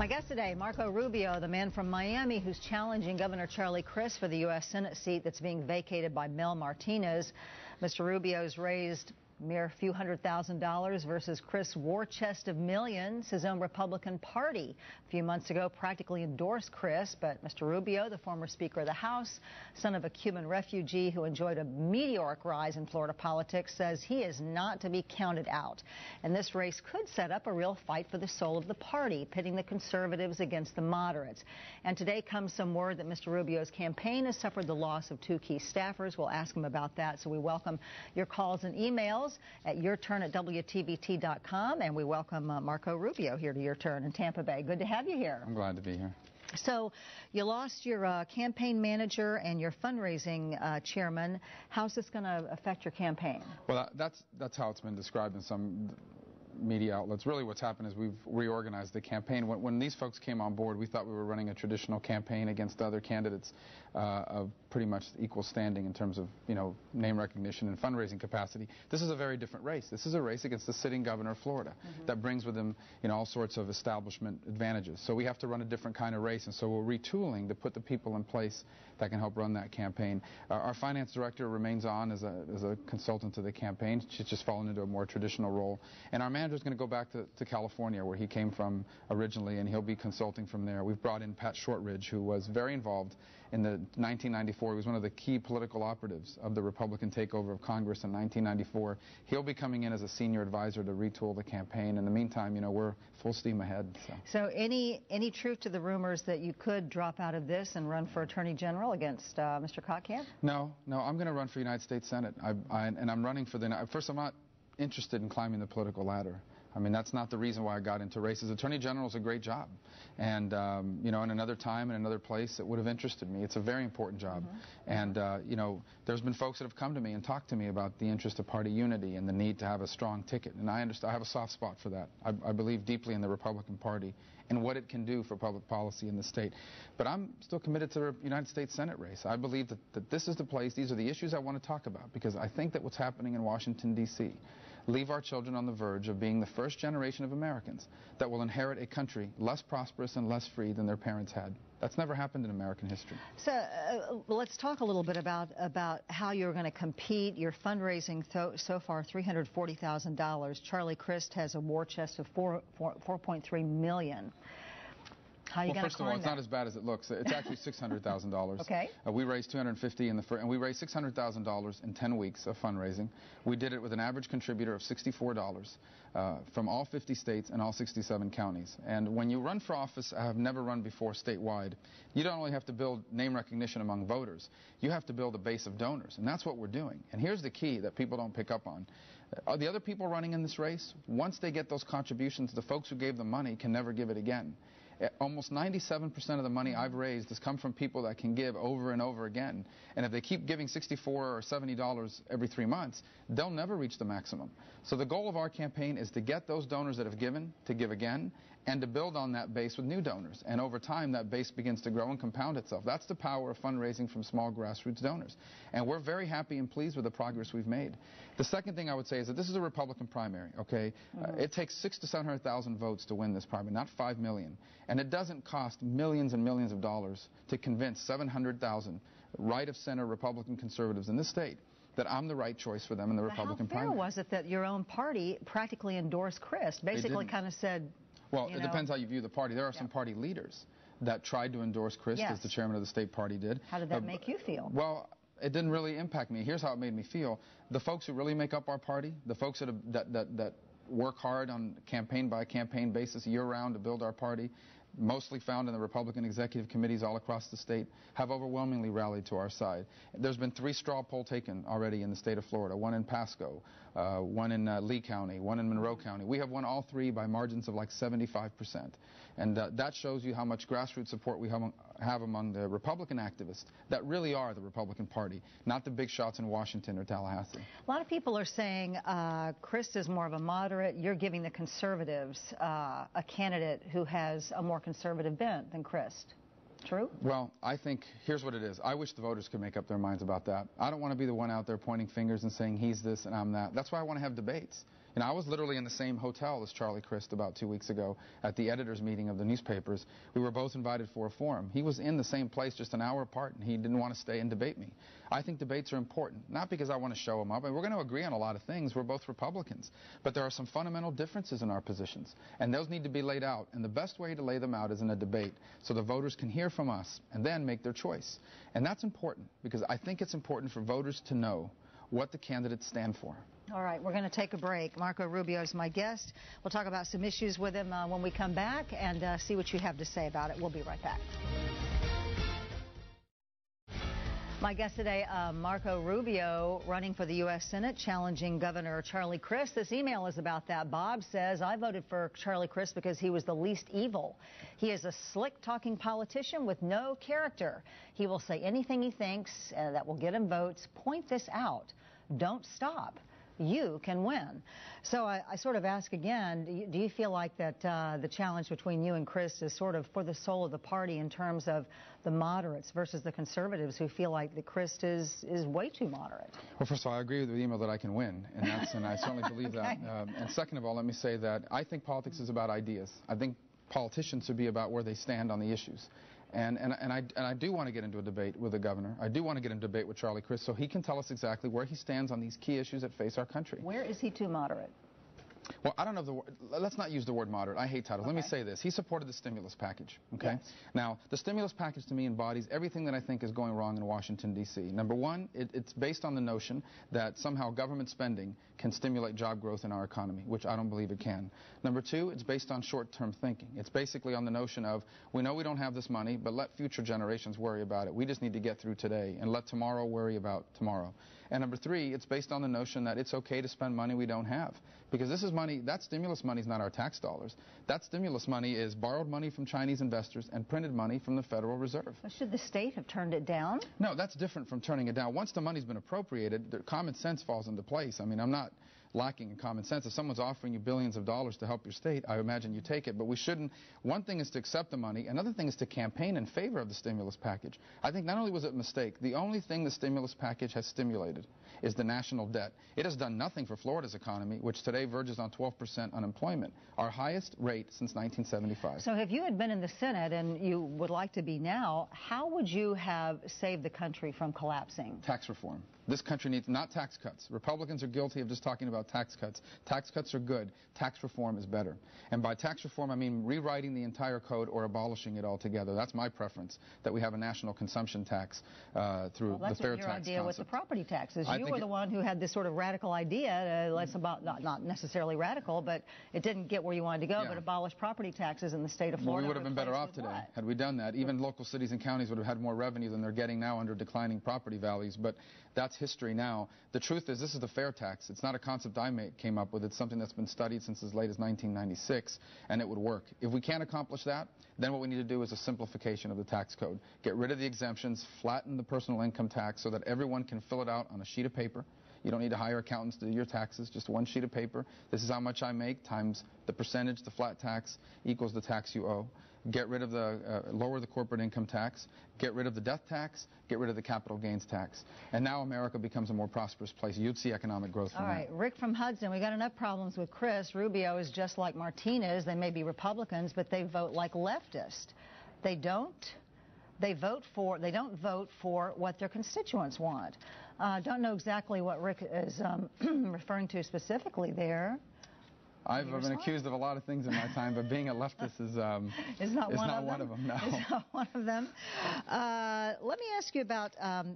My guest today, Marco Rubio, the man from Miami who's challenging Governor Charlie Crist for the U.S. Senate seat that's being vacated by Mel Martinez. Mr. Rubio's raised a mere few $100,000 versus Crist's war chest of millions. His own Republican Party a few months ago practically endorsed Crist, but Mr. Rubio, the former Speaker of the House, son of a Cuban refugee who enjoyed a meteoric rise in Florida politics, says he is not to be counted out. And this race could set up a real fight for the soul of the party, pitting the conservatives against the moderates. And today comes some word that Mr. Rubio's campaign has suffered the loss of 2 key staffers. We'll ask him about that. So we welcome your calls and emails at yourturn@WTVT.com, and we welcome Marco Rubio here to Your Turn in Tampa Bay. Good to have you here. I'm glad to be here. So you lost your campaign manager and your fundraising chairman. How's this going to affect your campaign? Well, that's how it's been described in some media outlets. Really what's happened is we've reorganized the campaign. When these folks came on board, we thought we were running a traditional campaign against other candidates of pretty much equal standing in terms of, name recognition and fundraising capacity. This is a very different race. This is a race against the sitting governor of Florida that brings with him, all sorts of establishment advantages. So we have to run a different kind of race, and so we're retooling to put the people in place that can help run that campaign. Our finance director remains on as a consultant to the campaign. She's just fallen into a more traditional role. And our manager's going to go back to California, where he came from originally, and he'll be consulting from there. We've brought in Pat Shortridge, who was very involved in the 1994. He was one of the key political operatives of the Republican takeover of Congress in 1994. He'll be coming in as a senior advisor to retool the campaign. In the meantime, we're full steam ahead. So any truth to the rumors that you could drop out of this and run for Attorney General against Mr. Kottkamp? No, I'm going to run for United States Senate. And I'm running for the... First, I'm not interested in climbing the political ladder. I mean, that's not the reason why I got into races. Attorney General is a great job. And, in another time, in another place, it would have interested me. It's a very important job. And, there's been folks that have come to me and talked to me about the interest of party unity and the need to have a strong ticket. And I understand. I have a soft spot for that. I believe deeply in the Republican Party and what it can do for public policy in the state. But I'm still committed to the United States Senate race. I believe that this is the place, these are the issues I want to talk about, because I think that what's happening in Washington, D.C. leave our children on the verge of being the first generation of Americans that will inherit a country less prosperous and less free than their parents had. That's never happened in American history. So let's talk a little bit about how you're going to compete. Your fundraising so far, $340,000. Charlie Crist has a war chest of $4.3 million. How are you going to First of all, it's not as bad as it looks. It's actually $600,000. Okay. We raised $250 in the first, and we raised $600,000 in 10 weeks of fundraising. We did it with an average contributor of $64 from all 50 states and all 67 counties. And when you run for office, I have never run before statewide, you don't only have to build name recognition among voters, you have to build a base of donors, and that's what we're doing. And here's the key that people don't pick up on. The other people running in this race, once they get those contributions, the folks who gave them money can never give it again. Almost 97% of the money I've raised has come from people that can give over and over again. And if they keep giving $64 or $70 every 3 months, they'll never reach the maximum. So the goal of our campaign is to get those donors that have given to give again, and to build on that base with new donors. And over time, that base begins to grow and compound itself. That's the power of fundraising from small grassroots donors. And we're very happy and pleased with the progress we've made. The second thing I would say is that this is a Republican primary, okay? It takes 600,000 to 700,000 votes to win this primary, not 5 million. And it doesn't cost millions and millions of dollars to convince 700,000 right-of-center Republican conservatives in this state that I'm the right choice for them in the Republican primary. How fair was it that your own party practically endorsed Crist, basically kind of said... Well, it depends how you view the party. There are some party leaders that tried to endorse Crist, as the chairman of the state party did. How did that make you feel? Well, it didn't really impact me. Here's how it made me feel. The folks who really make up our party, the folks that work hard on campaign-by-campaign basis year-round to build our party, mostly found in the Republican executive committees all across the state, have overwhelmingly rallied to our side. There's been 3 straw polls taken already in the state of Florida, one in Pasco, one in Lee County, one in Monroe County. We have won all 3 by margins of like 75%. And that shows you how much grassroots support we have among the Republican activists that really are the Republican Party, not the big shots in Washington or Tallahassee. A lot of people are saying Crist is more of a moderate. You're giving the conservatives a candidate who has a more conservative bent than Crist. True? Well, I think here's what it is. I wish the voters could make up their minds about that. I don't want to be the one out there pointing fingers and saying he's this and I'm that. That's why I want to have debates. You know, I was literally in the same hotel as Charlie Crist about 2 weeks ago at the editors' meeting of the newspapers. We were both invited for a forum. He was in the same place just an hour apart, and he didn't want to stay and debate me. I think debates are important, not because I want to show him up. And we're going to agree on a lot of things. We're both Republicans. But there are some fundamental differences in our positions, and those need to be laid out. And the best way to lay them out is in a debate so the voters can hear from us and then make their choice. And that's important because I think it's important for voters to know what the candidates stand for. All right, we're going to take a break. Marco Rubio is my guest. We'll talk about some issues with him when we come back and see what you have to say about it. We'll be right back. My guest today, Marco Rubio, running for the U.S. Senate, challenging Governor Charlie Crist. This email is about that. Bob says, I voted for Charlie Crist because he was the least evil. He is a slick-talking politician with no character. He will say anything he thinks that will get him votes. Point this out. Don't stop. You can win. So I sort of ask again, do you feel like that the challenge between you and Crist is sort of for the soul of the party in terms of the moderates versus the conservatives who feel like that Crist is way too moderate? Well, first of all, I agree with the email that I can win, and I certainly believe Okay. that. And second of all, let me say that I think politics is about ideas. I think politicians should be about where they stand on the issues. And I do want to get into a debate with the governor. I do want to get into a debate with Charlie Crist so he can tell us exactly where he stands on these key issues that face our country. Where is he too moderate? Well, I don't know the word. Let's not use the word moderate. I hate titles. Okay. Let me say this. He supported the stimulus package, okay? Yes. Now, the stimulus package to me embodies everything that I think is going wrong in Washington, D.C. Number one, it's based on the notion that somehow government spending can stimulate job growth in our economy, which I don't believe it can. Number two, it's based on short-term thinking. It's basically on the notion of, we know we don't have this money, but let future generations worry about it. We just need to get through today and let tomorrow worry about tomorrow. And number three, it's based on the notion that it's okay to spend money we don't have. Because this is money, that stimulus money is not our tax dollars. That stimulus money is borrowed money from Chinese investors and printed money from the Federal Reserve. Well, should the state have turned it down? No, that's different from turning it down. Once the money's been appropriated, the common sense falls into place. I mean, I'm not lacking in common sense. If someone's offering you billions of dollars to help your state, I imagine you take it. But we shouldn't. One thing is to accept the money. Another thing is to campaign in favor of the stimulus package. I think not only was it a mistake, the only thing the stimulus package has stimulated is the national debt. It has done nothing for Florida's economy, which today verges on 12% unemployment, our highest rate since 1975. So if you had been in the Senate and you would like to be now, how would you have saved the country from collapsing? Tax reform. This country needs not tax cuts. Republicans are guilty of just talking about tax cuts. Tax cuts are good. Tax reform is better. And by tax reform, I mean rewriting the entire code or abolishing it altogether. That's my preference, that we have a national consumption tax through the fair tax concept. That's your idea with the property taxes. You were the one who had this sort of radical idea, not necessarily radical, but it didn't get where you wanted to go, but abolish property taxes in the state of Florida. Well, we would have been better off today had we done that. Even local cities and counties would have had more revenue than they're getting now under declining property values. But that's history now. The truth is, this is the fair tax. It's not a concept I came up with. It's something that's been studied since as late as 1996, and it would work. If we can't accomplish that, then what we need to do is a simplification of the tax code. Get rid of the exemptions, flatten the personal income tax so that everyone can fill it out on a sheet of paper. You don't need to hire accountants to do your taxes, just one sheet of paper. This is how much I make times the percentage, the flat tax, equals the tax you owe. Get rid of lower the corporate income tax, get rid of the death tax, get rid of the capital gains tax. And now America becomes a more prosperous place. You'd see economic growth from that. All right, Rick from Hudson, we got enough problems with Crist. Rubio is just like Martinez. They may be Republicans, but they vote like leftists. They don't vote for what their constituents want. Don't know exactly what Rick is referring to specifically there. I've been accused of a lot of things in my time, but being a leftist is not one of them. No. It's not one of them. Let me ask you about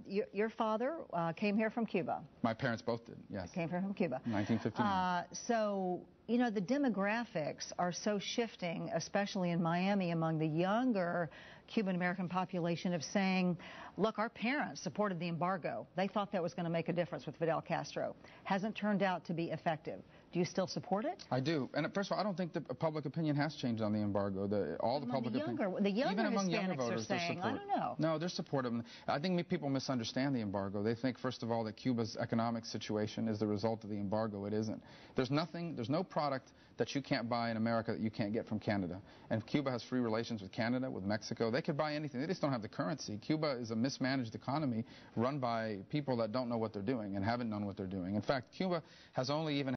your father came here from Cuba. My parents both did, yes. Came here from Cuba. 1959. So, you know, the demographics are so shifting, especially in Miami, among the younger Cuban-American population, of saying, look, our parents supported the embargo. They thought that was going to make a difference with Fidel Castro. Hasn't turned out to be effective. Do you still support it? I do. And first of all, I don't think the public opinion has changed on the embargo. The younger even among younger voters, are saying, I don't know. No, they're supportive. I think people misunderstand the embargo. They think, first of all, that Cuba's economic situation is the result of the embargo. It isn't. There's no product that you can't buy in America that you can't get from Canada. And Cuba has free relations with Canada, with Mexico. They could buy anything. They just don't have the currency. Cuba is a mismanaged economy run by people that don't know what they're doing and haven't known what they're doing. In fact, Cuba has only even